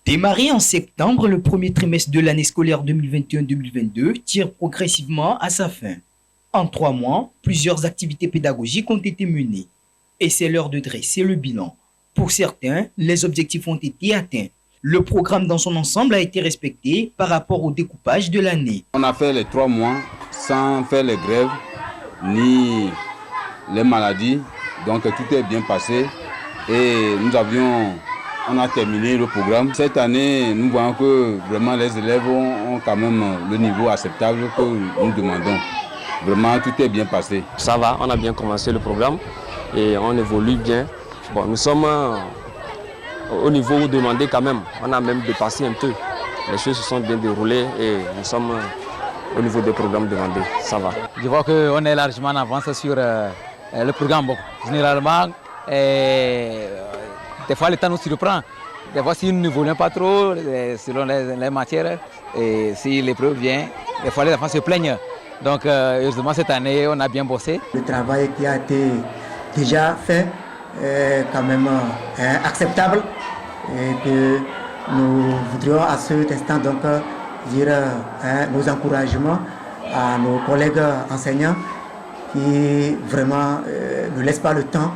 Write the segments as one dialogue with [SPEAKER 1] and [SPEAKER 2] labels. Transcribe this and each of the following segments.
[SPEAKER 1] Démarré en septembre, le premier trimestre de l'année scolaire 2021-2022 tire progressivement à sa fin. En 3 mois, plusieurs activités pédagogiques ont été menées. Et c'est l'heure de dresser le bilan. Pour certains, les objectifs ont été atteints. Le programme dans son ensemble a été respecté par rapport au découpage de l'année.
[SPEAKER 2] On a fait les 3 mois sans faire les grèves ni les maladies. Donc tout est bien passé et on a terminé le programme. Cette année, nous voyons que vraiment les élèves ont quand même le niveau acceptable que nous demandons. Vraiment, tout est bien passé.
[SPEAKER 3] Ça va, on a bien commencé le programme et on évolue bien. Bon, nous sommes au niveau demandé quand même. On a même dépassé un peu. Les choses se sont bien déroulées et nous sommes au niveau des programmes demandés. Ça va.
[SPEAKER 4] Je vois qu'on est largement en avance sur le programme. Bon, généralement, des fois le temps nous surprend. Des fois, si nous n'évoluons pas trop selon les matières, et si l'épreuve vient, des fois les enfants se plaignent. Donc, heureusement, cette année, on a bien bossé.
[SPEAKER 5] Le travail qui a été déjà fait est quand même acceptable et que nous voudrions à cet instant donc dire nos encouragements à nos collègues enseignants qui vraiment ne laissent pas le temps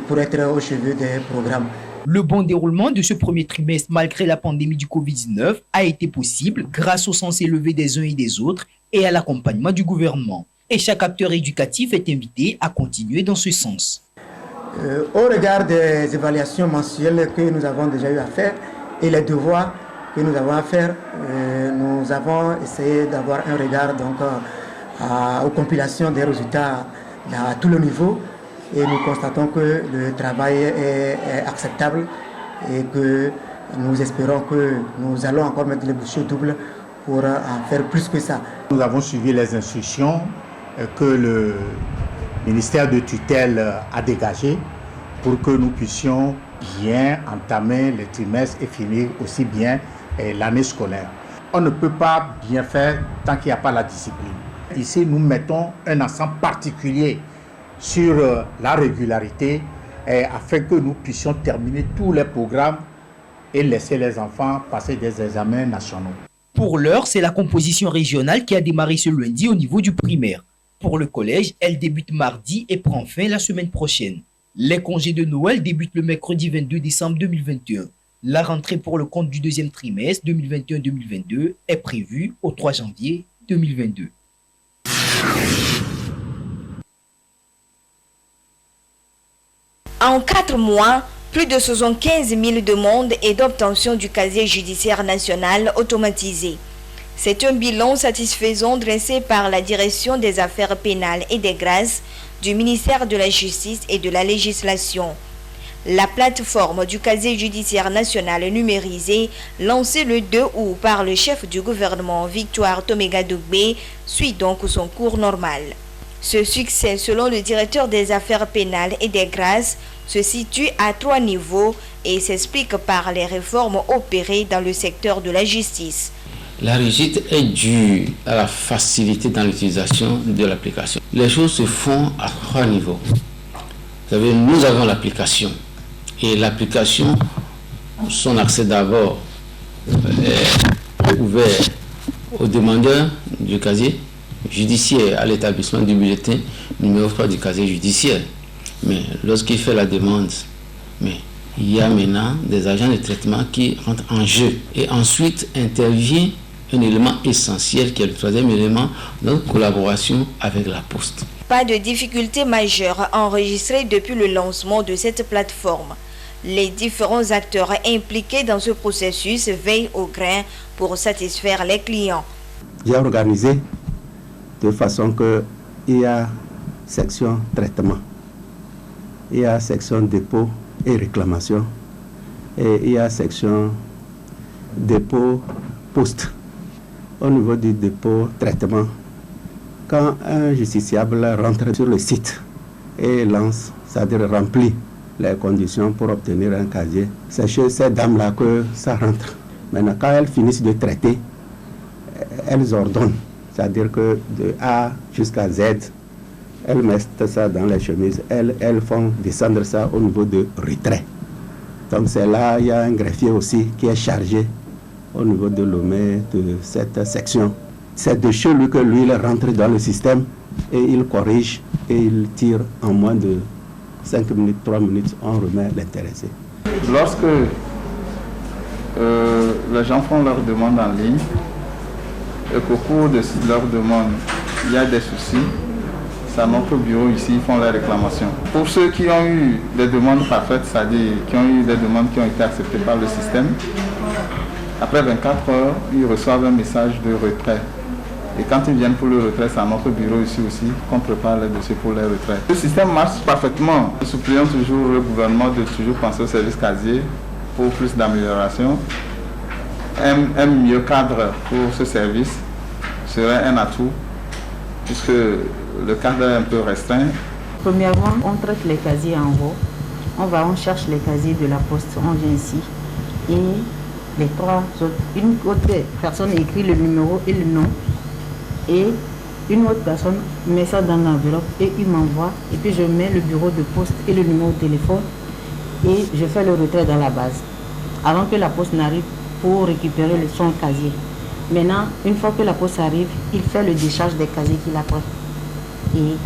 [SPEAKER 5] pour être au chevet des programmes.
[SPEAKER 1] Le bon déroulement de ce premier trimestre malgré la pandémie du Covid-19 a été possible grâce au sens élevé des uns et des autres et à l'accompagnement du gouvernement. Et chaque acteur éducatif est invité à continuer dans ce sens.
[SPEAKER 5] Au regard des évaluations mensuelles que nous avons déjà eu à faire et les devoirs que nous avons à faire, nous avons essayé d'avoir un regard donc, aux compilations des résultats à tout le niveau et nous constatons que le travail est acceptable et que nous espérons que nous allons encore mettre les bouchées doubles pour en faire plus que ça.
[SPEAKER 6] Nous avons suivi les instructions que le ministère de tutelle a dégagées pour que nous puissions bien entamer le trimestre et finir aussi bien l'année scolaire. On ne peut pas bien faire tant qu'il n'y a pas la discipline. Ici, nous mettons un accent particulier sur la régularité afin que nous puissions terminer tous les programmes et laisser les enfants passer des examens nationaux.
[SPEAKER 1] Pour l'heure, c'est la composition régionale qui a démarré ce lundi au niveau du primaire. Pour le collège, elle débute mardi et prend fin la semaine prochaine. Les congés de Noël débutent le mercredi 22 décembre 2021. La rentrée pour le compte du deuxième trimestre 2021-2022 est prévue au 3 janvier 2022.
[SPEAKER 7] En 4 mois, plus de 75 000 demandes et d'obtention du casier judiciaire national automatisé. C'est un bilan satisfaisant dressé par la Direction des affaires pénales et des grâces du ministère de la Justice et de la Législation. La plateforme du casier judiciaire national numérisé, lancée le 2 août par le chef du gouvernement Victoire Toméga-Dogbé, suit donc son cours normal. Ce succès, selon le directeur des affaires pénales et des grâces, se situe à 3 niveaux et s'explique par les réformes opérées dans le secteur de la justice.
[SPEAKER 8] La réussite est due à la facilité dans l'utilisation de l'application. Les choses se font à 3 niveaux. Vous savez, nous avons l'application. Et l'application, son accès d'abord est ouvert aux demandeurs du casier judiciaire, à l'établissement du bulletin numéro 3 du casier judiciaire. Mais lorsqu'il fait la demande, il y a maintenant des agents de traitement qui rentrent en jeu. Et ensuite intervient un élément essentiel qui est le 3e élément, notre collaboration avec la Poste.
[SPEAKER 7] Pas de difficultés majeures enregistrées depuis le lancement de cette plateforme. Les différents acteurs impliqués dans ce processus veillent au grain pour satisfaire les clients.
[SPEAKER 9] J'ai organisé de façon qu'il y a section traitement, il y a section dépôt et réclamation, et il y a section dépôt poste. Au niveau du dépôt traitement, quand un justiciable rentre sur le site et lance, c'est-à-dire remplit les conditions pour obtenir un casier, c'est chez ces dames-là que ça rentre. Maintenant, quand elles finissent de traiter, elles ordonnent, c'est-à-dire que de A jusqu'à Z, elles mettent ça dans les chemises, elles font descendre ça au niveau de retrait. Donc c'est là, il y a un greffier aussi qui est chargé au niveau de Lomé de cette section. C'est de chez lui que l'huile rentre dans le système et il corrige et il tire en moins de 5 minutes, 3 minutes, on remet l'intéressé.
[SPEAKER 10] Lorsque les gens font leur demande en ligne et qu'au cours de leur demande, il y a des soucis, c'est à notre bureau ici, ils font les réclamations. Pour ceux qui ont eu des demandes parfaites, c'est-à-dire qui ont eu des demandes qui ont été acceptées par le système, après 24 heures, ils reçoivent un message de retrait. Et quand ils viennent pour le retrait, c'est à notre bureau ici aussi qu'on prépare les dossiers pour les retraits. Le système marche parfaitement. Nous supplions toujours le gouvernement de toujours penser au service casier pour plus d'amélioration. Un mieux cadre pour ce service serait un atout, puisque le cadre est un peu restreint.
[SPEAKER 11] Premièrement, on traite les casiers en haut. On cherche les casiers de la poste, on vient ici. Et les trois autres, une autre personne écrit le numéro et le nom. Et une autre personne met ça dans l'enveloppe et il m'envoie. Et puis je mets le bureau de poste et le numéro de téléphone. Et je fais le retrait dans la base. Avant que la poste n'arrive pour récupérer son casier. Maintenant, une fois que la poste arrive, il fait le décharge des casiers qu'il a pris. Et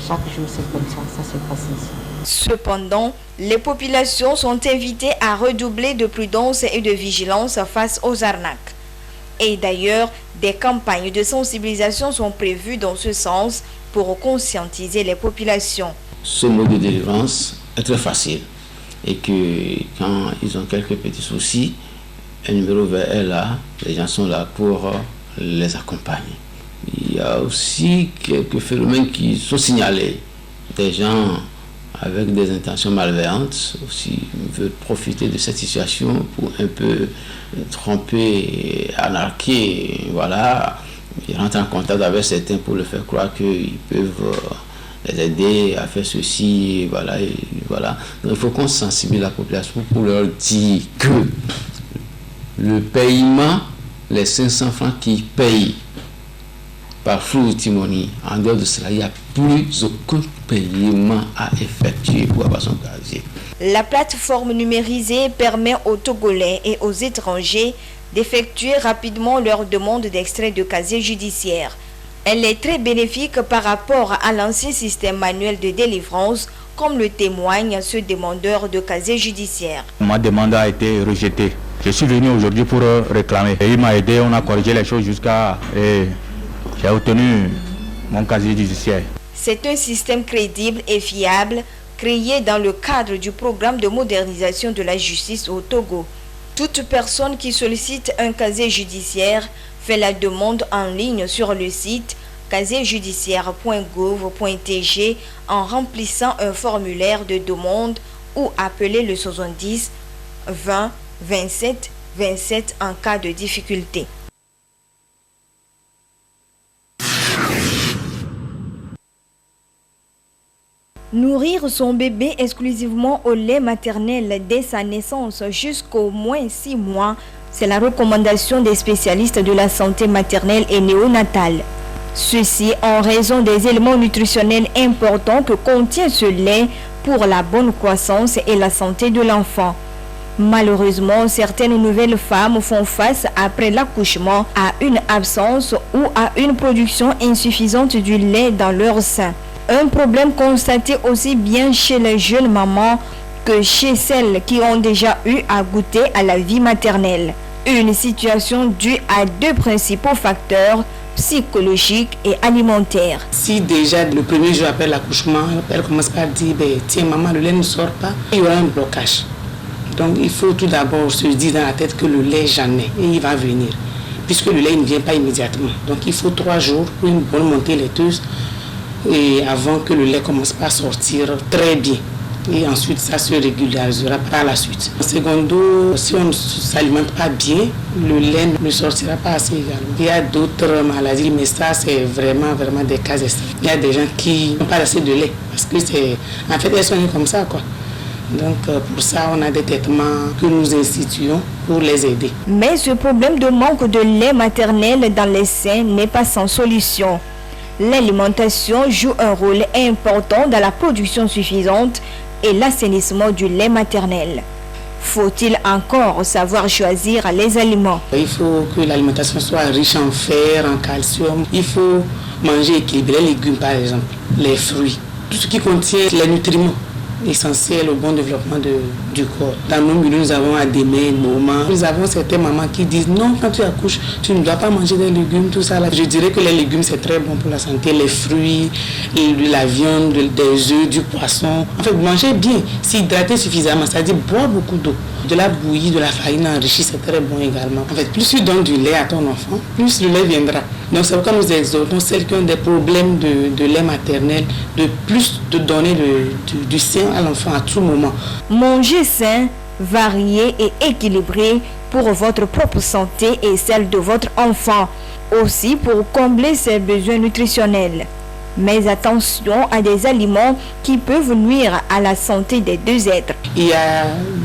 [SPEAKER 11] chaque jour, c'est comme ça se passe ici.
[SPEAKER 7] Cependant, les populations sont invitées à redoubler de prudence et de vigilance face aux arnaques. Et d'ailleurs, des campagnes de sensibilisation sont prévues dans ce sens pour conscientiser les populations.
[SPEAKER 8] Ce mode de délivrance est très facile et que quand ils ont quelques petits soucis, un numéro vert est là, les gens sont là pour les accompagner. Il y a aussi quelques phénomènes qui sont signalés. Des gens avec des intentions malveillantes aussi veulent profiter de cette situation pour un peu tromper, anarquer, voilà. Ils rentrent en contact avec certains pour leur faire croire qu'ils peuvent les aider à faire ceci, voilà, et voilà. Donc il faut qu'on sensibilise la population pour leur dire que le paiement, les 500 francs qu'ils payent par flou timonie, en dehors de cela, il n'y a plus aucun paiement à effectuer pour avoir son casier.
[SPEAKER 7] La plateforme numérisée permet aux Togolais et aux étrangers d'effectuer rapidement leur demande d'extrait de casier judiciaire. Elle est très bénéfique par rapport à l'ancien système manuel de délivrance, comme le témoigne ce demandeur de casier judiciaire.
[SPEAKER 12] Ma demande a été rejetée. Je suis venu aujourd'hui pour réclamer. Et il m'a aidé, on a corrigé les choses jusqu'à... J'ai obtenu mon casier judiciaire.
[SPEAKER 7] C'est un système crédible et fiable créé dans le cadre du programme de modernisation de la justice au Togo. Toute personne qui sollicite un casier judiciaire fait la demande en ligne sur le site casierjudiciaire.gouv.tg en remplissant un formulaire de demande ou appeler le 70 20 27 27 en cas de difficulté. Nourrir son bébé exclusivement au lait maternel dès sa naissance jusqu'au moins 6 mois, c'est la recommandation des spécialistes de la santé maternelle et néonatale. Ceci en raison des éléments nutritionnels importants que contient ce lait pour la bonne croissance et la santé de l'enfant. Malheureusement, certaines nouvelles femmes font face après l'accouchement à une absence ou à une production insuffisante du lait dans leur sein. Un problème constaté aussi bien chez les jeunes mamans que chez celles qui ont déjà eu à goûter à la vie maternelle. Une situation due à 2 principaux facteurs, psychologiques et alimentaires.
[SPEAKER 13] Si déjà le premier jour après l'accouchement, elle commence par dire tiens maman, le lait ne sort pas, il y aura un blocage. Donc il faut tout d'abord se dire dans la tête que le lait j'en ai et il va venir, puisque le lait ne vient pas immédiatement. Donc il faut 3 jours pour une bonne montée laiteuse et avant que le lait commence à sortir très bien. Et ensuite, ça se régularisera par la suite. Secondo, si on ne s'alimente pas bien, le lait ne sortira pas assez également. Il y a d'autres maladies, mais ça, c'est vraiment des cas extrêmes. Il y a des gens qui n'ont pas assez de lait, parce que en fait, elles sont nées comme ça, quoi. Donc, pour ça, on a des traitements que nous instituons pour les aider.
[SPEAKER 7] Mais ce problème de manque de lait maternel dans les seins n'est pas sans solution. L'alimentation joue un rôle important dans la production suffisante et l'assainissement du lait maternel. Faut-il encore savoir choisir les aliments?
[SPEAKER 13] Il faut que l'alimentation soit riche en fer, en calcium. Il faut manger équilibré, les légumes par exemple, les fruits, tout ce qui contient les nutriments essentiels au bon développement du corps. Dans nos milieux, nous avons à des moments. Nous avons certaines mamans qui disent non, quand tu accouches, tu ne dois pas manger des légumes, tout ça. Là. Je dirais que les légumes, c'est très bon pour la santé. Les fruits, la viande, des œufs, du poisson. En fait, manger bien, s'hydrater suffisamment, c'est-à-dire boire beaucoup d'eau. De la bouillie, de la farine enrichie, c'est très bon également. En fait, plus tu donnes du lait à ton enfant, plus le lait viendra. Donc c'est pourquoi nous exhortons celles qui ont des problèmes de lait maternel de plus de donner du sein à l'enfant à tout moment.
[SPEAKER 7] Mangez sain, varié et équilibré pour votre propre santé et celle de votre enfant. Aussi pour combler ses besoins nutritionnels. Mais attention à des aliments qui peuvent nuire à la santé des deux êtres.
[SPEAKER 13] Il y a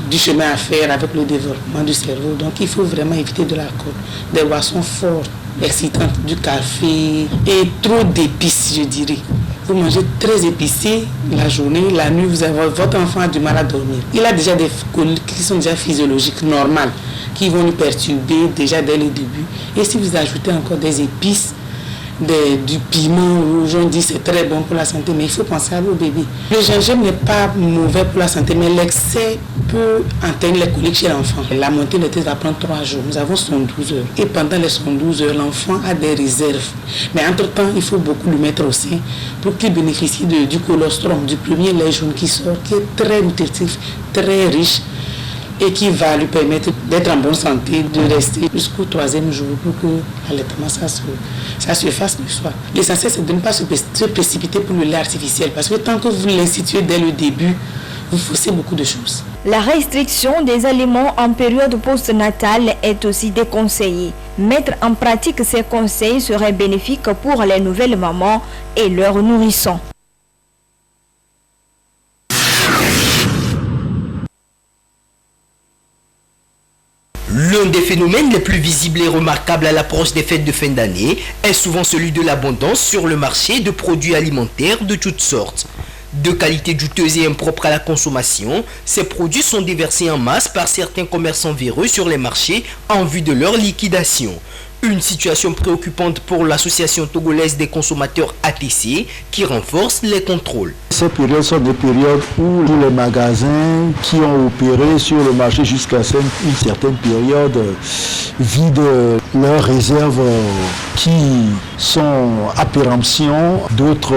[SPEAKER 13] du chemin à faire avec le développement du cerveau, donc il faut vraiment éviter de l'alcool, des boissons fortes, excitantes, du café et trop d'épices, je dirais. Vous mangez très épicé la journée, la nuit, votre enfant a du mal à dormir. Il a déjà des coliques qui sont déjà physiologiques, normales, qui vont lui perturber déjà dès le début. Et si vous ajoutez encore des épices, du piment rouge, on dit c'est très bon pour la santé, mais il faut penser à vos bébés. Le gingembre n'est pas mauvais pour la santé, mais l'excès peut entraîner les coliques chez l'enfant. La montée de thé va prendre 3 jours. Nous avons 72 heures. Et pendant les 72 heures, l'enfant a des réserves. Mais entre-temps, il faut beaucoup le mettre au sein pour qu'il bénéficie du colostrum, du premier lait jaune qui sort, qui est très nutritif, très riche, et qui va lui permettre d'être en bonne santé, de rester jusqu'au 3e jour pour que l'allaitement ça se fasse du soir. L'essentiel, c'est de ne pas se précipiter pour le lait artificiel, parce que tant que vous l'instituez dès le début, vous faussez beaucoup de choses.
[SPEAKER 7] La restriction des aliments en période postnatale est aussi déconseillée. Mettre en pratique ces conseils serait bénéfique pour les nouvelles mamans et leurs nourrissons.
[SPEAKER 1] L'un des phénomènes les plus visibles et remarquables à l'approche des fêtes de fin d'année est souvent celui de l'abondance sur le marché de produits alimentaires de toutes sortes. De qualité douteuse et impropre à la consommation, ces produits sont déversés en masse par certains commerçants véreux sur les marchés en vue de leur liquidation. Une situation préoccupante pour l'association togolaise des consommateurs ATC qui renforce les contrôles.
[SPEAKER 14] Ces périodes sont des périodes où les magasins qui ont opéré sur le marché jusqu'à une certaine période vident leurs réserves qui sont à péremption, d'autres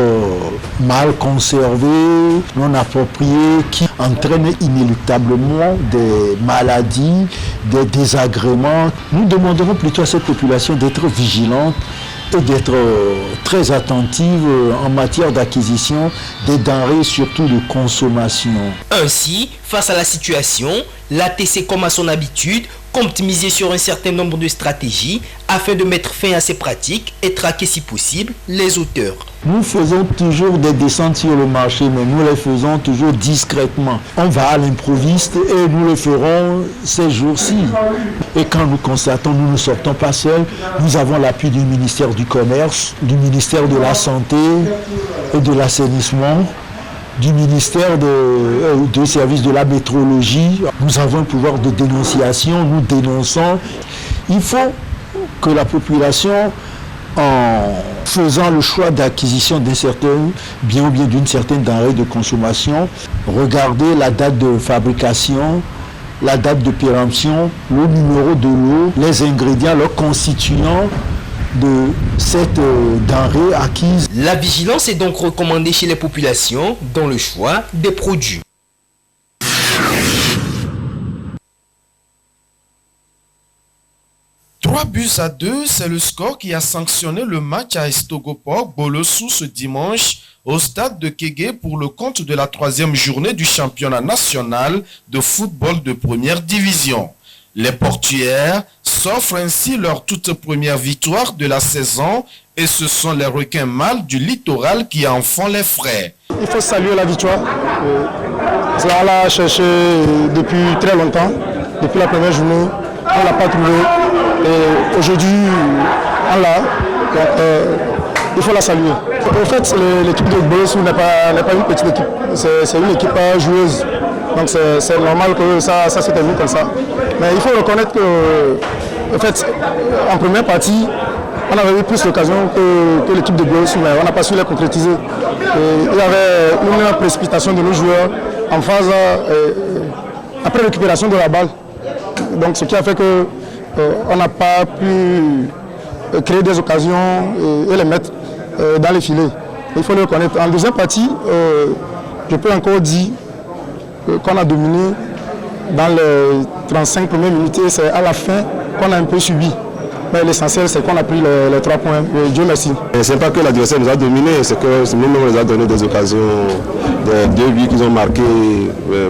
[SPEAKER 14] mal conservées, non appropriées, qui entraînent inéluctablement des maladies, des désagréments. Nous demanderons plutôt à cette population d'être vigilante et d'être très attentive en matière d'acquisition des denrées, surtout de consommation.
[SPEAKER 1] Ainsi, face à la situation, l'ATC, comme à son habitude, compte miser sur un certain nombre de stratégies afin de mettre fin à ces pratiques et traquer si possible les auteurs.
[SPEAKER 14] Nous faisons toujours des descentes sur le marché, mais nous les faisons toujours discrètement. On va à l'improviste et nous le ferons ces jours-ci. Et quand nous constatons, nous ne sortons pas seuls, nous avons l'appui du ministère du Commerce, du ministère de la Santé et de l'Assainissement, du ministère des services de la météorologie. Nous avons un pouvoir de dénonciation, nous dénonçons. Il faut que la population, en faisant le choix d'acquisition d'un certain bien ou bien d'une certaine denrée de consommation, regarder la date de fabrication, la date de péremption, le numéro de l'eau, les ingrédients, leurs constituants de cette denrée acquise.
[SPEAKER 1] La vigilance est donc recommandée chez les populations dans le choix des produits.
[SPEAKER 15] Trois buts à 2, c'est le score qui a sanctionné le match à Estogopor Bolossou ce dimanche au stade de Kégué pour le compte de la 3e journée du championnat national de football de première division. Les Portuaires s'offrent ainsi leur toute première victoire de la saison et ce sont les requins mâles du littoral qui en font les frais.
[SPEAKER 16] Il faut saluer la victoire. On l'a cherché depuis très longtemps, depuis la première journée, on ne l'a pas trouvé. Et aujourd'hui, on l'a. Donc, il faut la saluer. En fait, l'équipe de Bolossou n'est pas une petite équipe. C'est une équipe joueuse. Donc c'est normal que ça se termine comme ça. Mais il faut reconnaître que, en fait, en première partie, on avait eu plus d'occasions que l'équipe de Bolossou, mais on n'a pas su les concrétiser. Et il y avait une précipitation de nos joueurs en phase après récupération de la balle. Donc ce qui a fait qu'on n'a pas pu créer des occasions et les mettre dans les filets. Il faut le reconnaître. En deuxième partie, je peux encore dire qu'on a dominé dans les 35 premières minutes et c'est à la fin qu'on a un peu subi. Mais l'essentiel, c'est qu'on a pris les 3 points. Dieu merci.
[SPEAKER 17] Ce n'est pas que l'adversaire nous a dominé, c'est que nous-mêmes on les a donné des occasions, des 2 buts qu'ils ont marqués.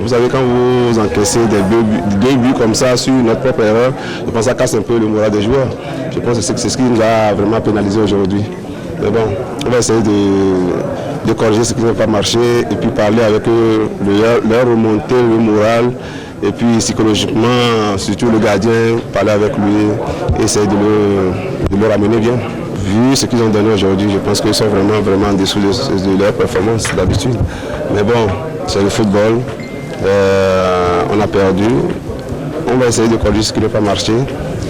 [SPEAKER 17] Vous savez, quand vous encaissez des 2 buts comme ça sur notre propre erreur, je pense que ça casse un peu le moral des joueurs. Je pense que c'est ce qui nous a vraiment pénalisé aujourd'hui. Mais bon, on va essayer de corriger ce qui n'a pas marché et puis parler avec eux, leur remonter le moral. Et puis psychologiquement, surtout le gardien, parler avec lui, essayer de le ramener bien. Vu ce qu'ils ont donné aujourd'hui, je pense qu'ils sont vraiment en dessous de leur performance d'habitude. Mais bon, c'est le football, on a perdu, on va essayer de corriger ce qui n'a pas marché.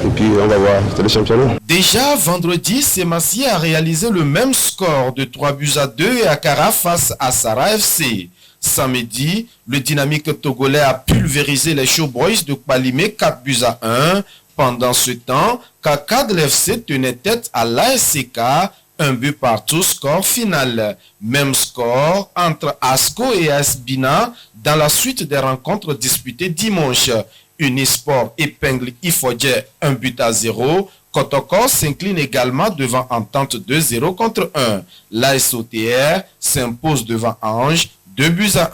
[SPEAKER 17] Et puis on va voir, c'est le championnat.
[SPEAKER 15] Déjà vendredi, Sémassié a réalisé le même score de 3-2 et Akara face à Sarah FC. Samedi, le dynamique togolais a pulvérisé les Showboys de Kpalimé 4-1. Pendant ce temps, Kakad FC tenait tête à l'ASCK, 1 but partout, score final. Même score entre Asco et Asbina dans la suite des rencontres disputées dimanche. Unisport épingle Ifodje 1-0. Kotoko s'incline également devant Entente 2-0 contre 1. L'ASOTR s'impose devant Ange 2-1.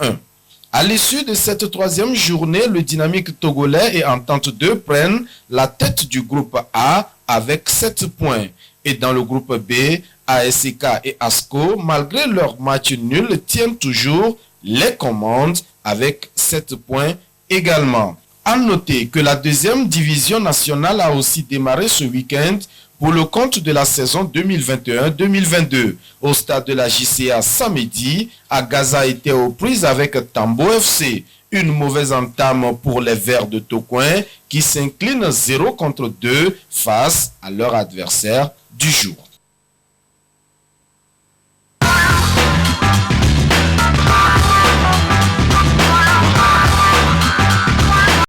[SPEAKER 15] À l'issue de cette 3e journée, le dynamique togolais et Entente 2 prennent la tête du groupe A avec 7 points. Et dans le groupe B, ASK et ASCO, malgré leur match nul, tiennent toujours les commandes avec 7 points également. À noter que la 2e division nationale a aussi démarré ce week-end pour le compte de la saison 2021-2022. Au stade de la JCA samedi, Agaza était aux prises avec Tambo FC. Une mauvaise entame pour les Verts de Tocoin qui s'inclinent 0-2 face à leur adversaire du jour.